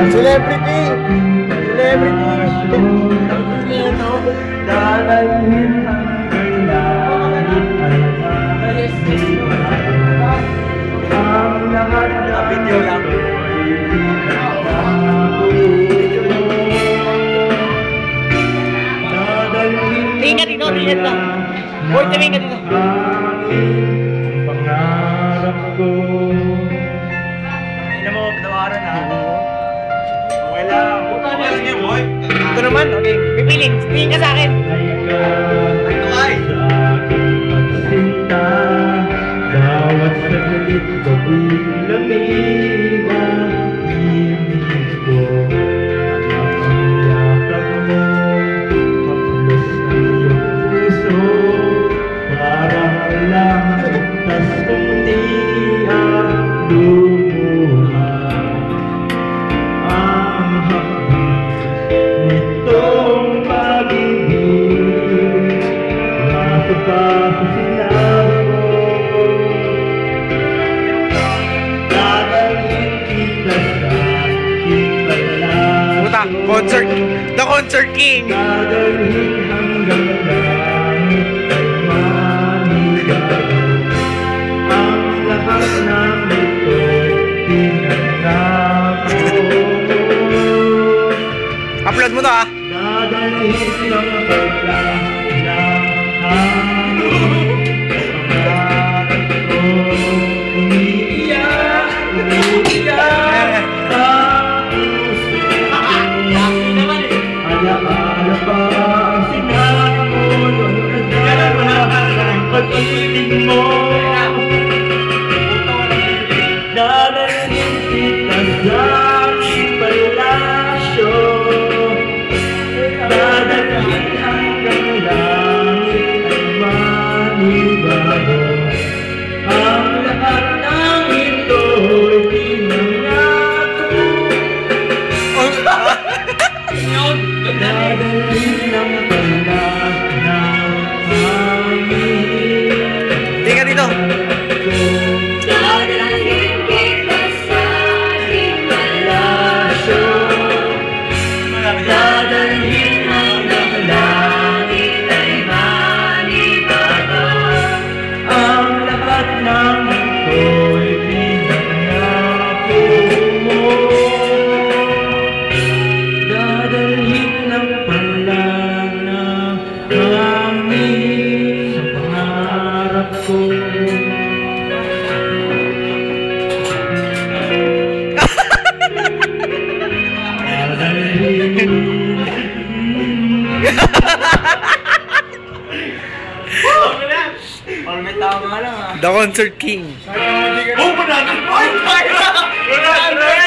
Celebrity! Celebrity! Dadalhin hanggang langit ay ang lahat na video lang. Tingin ka dito, tingin ka. Boy, tingin ka dito. Ang pangarap ko. Hindi mo patawaran ha. Okay lang. Okay lang yun, boy. Ito naman, okay. Pipiling, tingin ka sa akin. Ito ay sa aking pagsinta. Bawat saglit ko ilamig ang ibig ko. Anak ang yakap mo, haplos ng iyong puso. Para lang tas kung di ang lumuha. Ang hapis nitong pag-ibig, nasa pa sa sinabi mo. Dadalhin kita sa aking palaso. Puta, concert. The Concert King. Dadalhin hanggang langit ay manigago. Ang lahat ng ito'y pinangako. Upload mo to ah. Dadalhin ng pagla ng hangin. Pangarap ko umiiyak, umiiyak ang puso ko. Alaala pa ang sinabi mo noong nagdaraman ang pag-ibig mo. Dadalhin kita sa aking palasyo. Dadalhin hanggang langit ay manibago. Ang lahat ng ito'y pinangako. Dadalhin ng pala ng hangin. Tingin ka dito. Dadalhin kita sa aking Palasyo. Dadalhin hanggang langit ay manibago. Ang lahat ng ito'y pinangako mo. Dadalhin ng pala ng hangin sa pangarap ko. May tama lang ah. The Concert King. Oh, 100 points! 100!